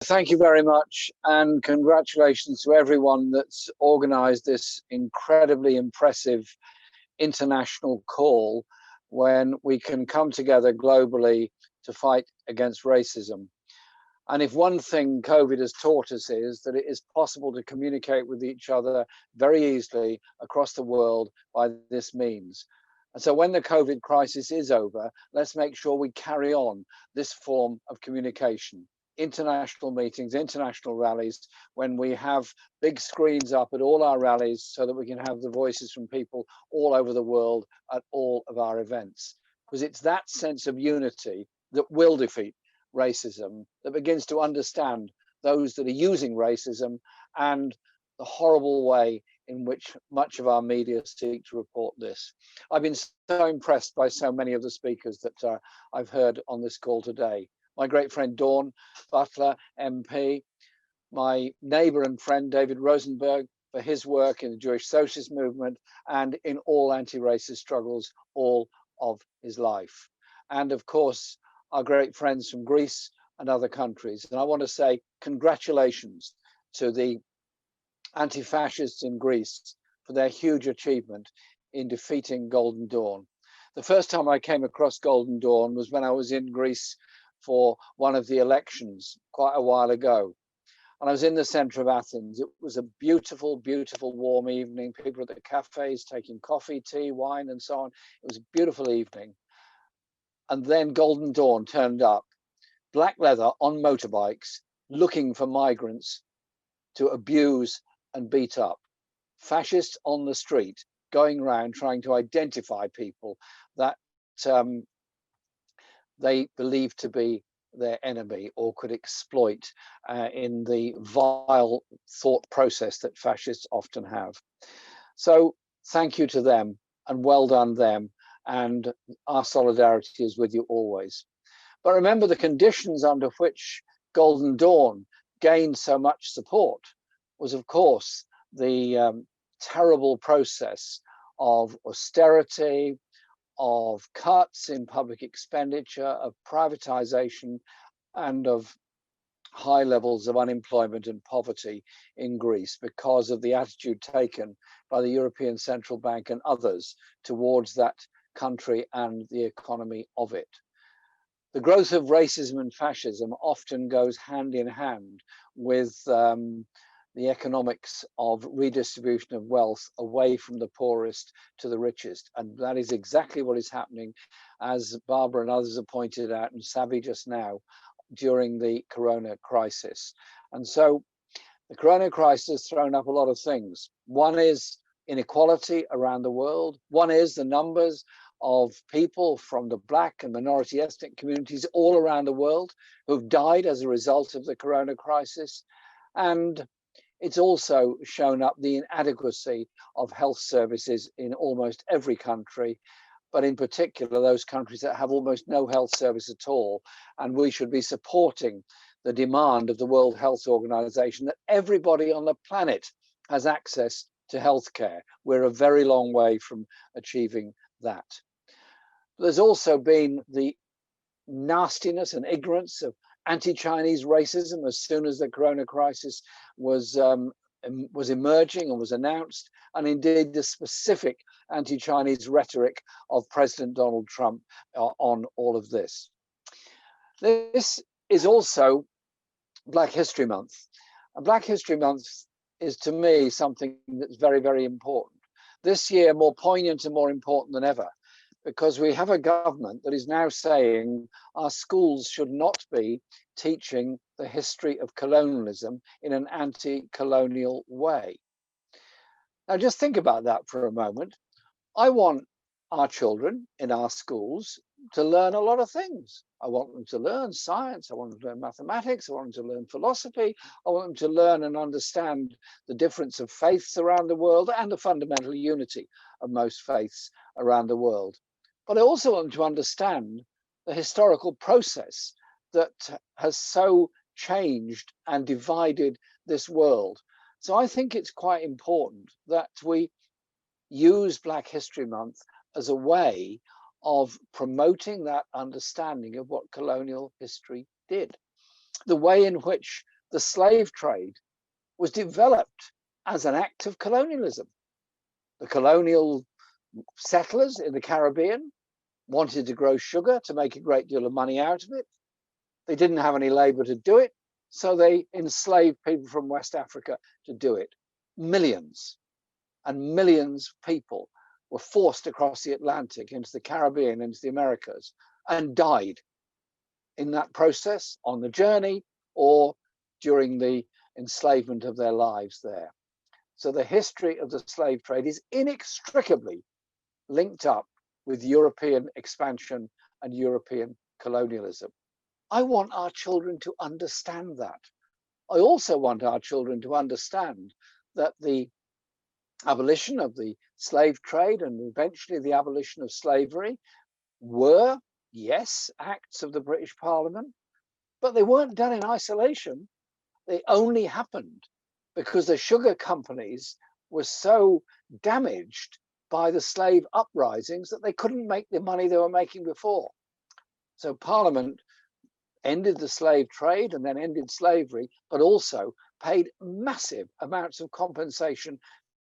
Thank you very much, and congratulations to everyone that's organized this incredibly impressive international call when we can come together globally to fight against racism. And if one thing COVID has taught us is that it is possible to communicate with each other very easily across the world by this means. And so when the COVID crisis is over, let's make sure we carry on this form of communication. International meetings, international rallies, when we have big screens up at all our rallies so that we can have the voices from people all over the world at all of our events. Because it's that sense of unity that will defeat racism, that begins to understand those that are using racism and the horrible way in which much of our media seek to report this. I've been so impressed by so many of the speakers that I've heard on this call today. My great friend Dawn Butler, MP, my neighbor and friend David Rosenberg for his work in the Jewish socialist movement and in all anti-racist struggles all of his life. And of course, our great friends from Greece and other countries. And I want to say congratulations to the anti-fascists in Greece for their huge achievement in defeating Golden Dawn. The first time I came across Golden Dawn was when I was in Greece for one of the elections quite a while ago. And I was in the center of Athens. It was a beautiful, beautiful warm evening. People at the cafes taking coffee, tea, wine, and so on. It was a beautiful evening. And then Golden Dawn turned up, black leather on motorbikes, looking for migrants to abuse and beat up. Fascists on the street, going around trying to identify people that they believed to be their enemy or could exploit in the vile thought process that fascists often have. So thank you to them and well done them, and our solidarity is with you always. But remember, the conditions under which Golden Dawn gained so much support was, of course, the terrible process of austerity, of cuts in public expenditure, of privatization, and of high levels of unemployment and poverty in Greece because of the attitude taken by the European Central Bank and others towards that country and the economy of it. The growth of racism and fascism often goes hand in hand with the economics of redistribution of wealth away from the poorest to the richest. And that is exactly what is happening, as Barbara and others have pointed out, and Savi just now, during the corona crisis. And so the corona crisis has thrown up a lot of things. One is inequality around the world. One is the numbers of people from the Black and minority ethnic communities all around the world who've died as a result of the corona crisis. And it's also shown up the inadequacy of health services in almost every country, but in particular those countries that have almost no health service at all. And we should be supporting the demand of the World Health Organization that everybody on the planet has access to healthcare. We're a very long way from achieving that. There's also been the nastiness and ignorance of anti-Chinese racism as soon as the corona crisis was emerging and was announced, and indeed the specific anti-Chinese rhetoric of President Donald Trump on all of this. This is also Black History Month. And Black History Month is, to me, something that's very, very important. This year, more poignant and more important than ever, because we have a government that is now saying our schools should not be teaching the history of colonialism in an anti-colonial way. Now, just think about that for a moment. I want our children in our schools to learn a lot of things. I want them to learn science, I want them to learn mathematics, I want them to learn philosophy, I want them to learn and understand the difference of faiths around the world and the fundamental unity of most faiths around the world. But I also want them to understand the historical process that has so changed and divided this world. So I think it's quite important that we use Black History Month as a way of promoting that understanding of what colonial history did. The way in which the slave trade was developed as an act of colonialism. The colonial settlers in the Caribbean wanted to grow sugar to make a great deal of money out of it. They didn't have any labor to do it, so they enslaved people from West Africa to do it. Millions and millions of people were forced across the Atlantic into the Caribbean, into the Americas, and died in that process, on the journey, or during the enslavement of their lives there. So the history of the slave trade is inextricably linked up with European expansion and European colonialism. I want our children to understand that. I also want our children to understand that the abolition of the slave trade and eventually the abolition of slavery were, yes, acts of the British Parliament, but they weren't done in isolation. They only happened because the sugar companies were so damaged by the slave uprisings that they couldn't make the money they were making before. So Parliament ended the slave trade and then ended slavery, but also paid massive amounts of compensation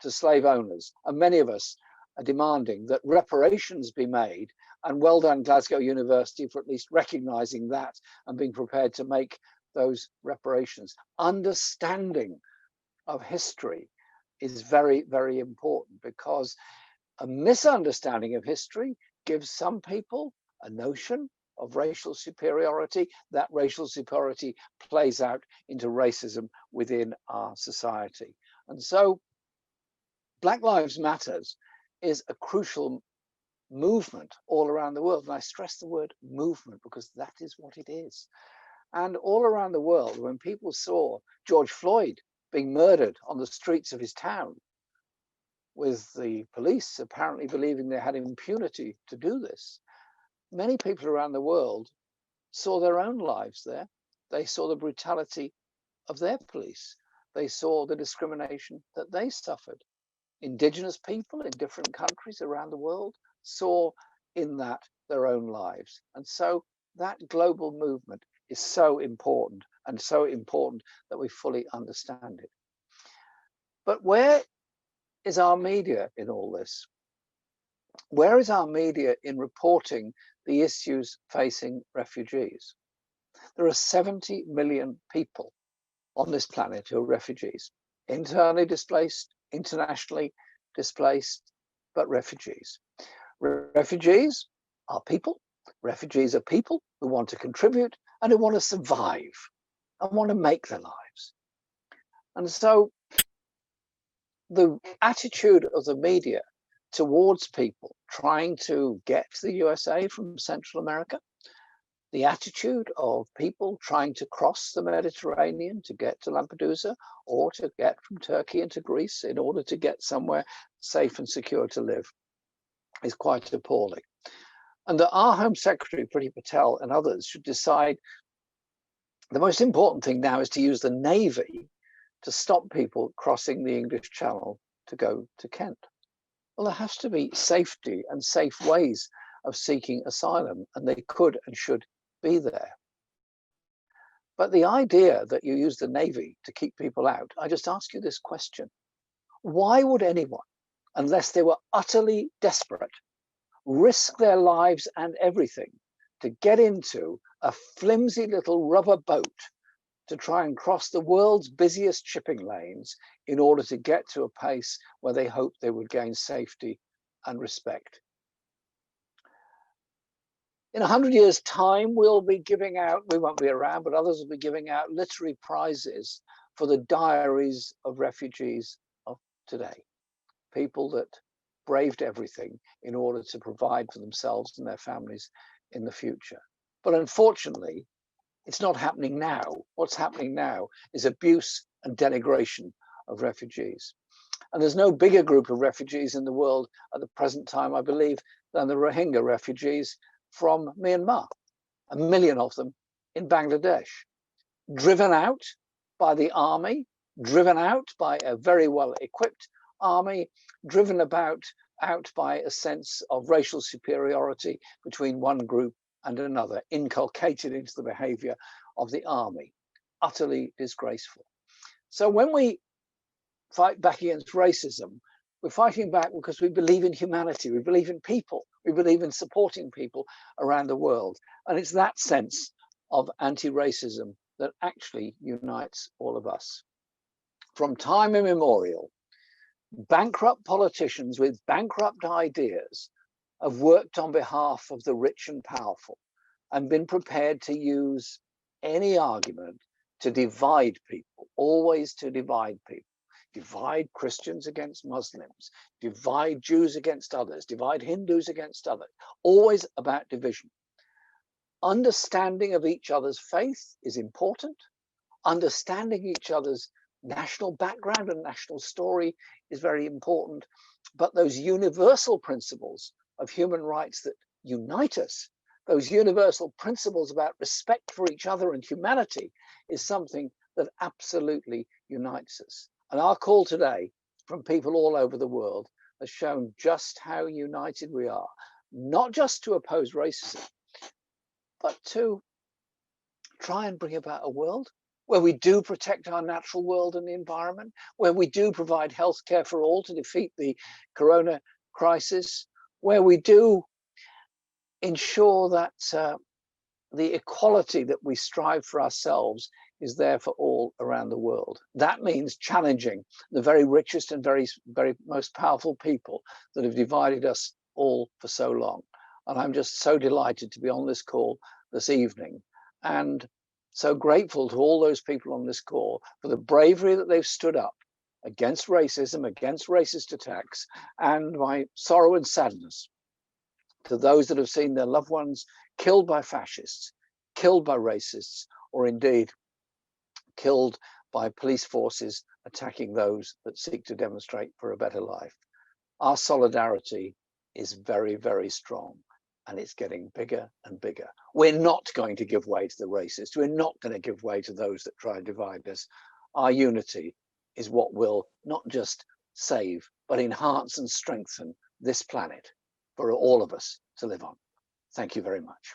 to slave owners. And many of us are demanding that reparations be made, and well done Glasgow University for at least recognizing that and being prepared to make those reparations. Understanding of history is very, very important, because a misunderstanding of history gives some people a notion of racial superiority. That racial superiority plays out into racism within our society. And so Black Lives Matters is a crucial movement all around the world. And I stress the word movement because that is what it is. And all around the world, when people saw George Floyd being murdered on the streets of his town, with the police apparently believing they had impunity to do this, many people around the world saw their own lives there. They saw the brutality of their police. They saw the discrimination that they suffered. Indigenous people in different countries around the world saw in that their own lives. And so that global movement is so important, and so important that we fully understand it. But where is our media in all this? Where is our media in reporting the issues facing refugees? There are 70 million people on this planet who are refugees, internally displaced, internationally displaced, but refugees. Refugees are people. Refugees are people who want to contribute and who want to survive and want to make their lives. And so the attitude of the media towards people trying to get to the USA from Central America, the attitude of people trying to cross the Mediterranean to get to Lampedusa, or to get from Turkey into Greece in order to get somewhere safe and secure to live, is quite appalling. And that our Home Secretary, Priti Patel, and others should decide the most important thing now is to use the Navy to stop people crossing the English Channel to go to Kent. Well, there has to be safety and safe ways of seeking asylum, and they could and should be there. But the idea that you use the Navy to keep people out, I just ask you this question. Why would anyone, unless they were utterly desperate, risk their lives and everything to get into a flimsy little rubber boat to try and cross the world's busiest shipping lanes in order to get to a place where they hoped they would gain safety and respect? In 100 years' time, we'll be giving out, we won't be around, but others will be giving out literary prizes for the diaries of refugees of today. People that braved everything in order to provide for themselves and their families in the future. But unfortunately, it's not happening now. What's happening now is abuse and denigration of refugees. And there's no bigger group of refugees in the world at the present time, I believe, than the Rohingya refugees from Myanmar, 1 million of them in Bangladesh, driven out by the army, driven out by a very well-equipped army, driven out by a sense of racial superiority between one group and another, inculcated into the behavior of the army. utterly disgraceful. So when we fight back against racism, we're fighting back because we believe in humanity, we believe in people, we believe in supporting people around the world. And it's that sense of anti-racism that actually unites all of us. From time immemorial, bankrupt politicians with bankrupt ideas have worked on behalf of the rich and powerful and been prepared to use any argument to divide people, always to divide people. Divide Christians against Muslims, divide Jews against others, divide Hindus against others, always about division. Understanding of each other's faith is important. Understanding each other's national background and national story is very important. But those universal principles of human rights that unite us, those universal principles about respect for each other and humanity, is something that absolutely unites us. And our call today from people all over the world has shown just how united we are, not just to oppose racism, but to try and bring about a world where we do protect our natural world and the environment, where we do provide healthcare for all to defeat the corona crisis, where we do ensure that the equality that we strive for ourselves is there for all around the world. That means challenging the very richest and very most powerful people that have divided us all for so long. And I'm just so delighted to be on this call this evening, and so grateful to all those people on this call for the bravery that they've stood up against racism, against racist attacks, and my sorrow and sadness to those that have seen their loved ones killed by fascists, killed by racists, or indeed killed by police forces attacking those that seek to demonstrate for a better life. Our solidarity is very, very strong, and it's getting bigger and bigger. We're not going to give way to the racists. We're not going to give way to those that try and divide us. Our unity is what will not just save, but enhance and strengthen this planet for all of us to live on. Thank you very much.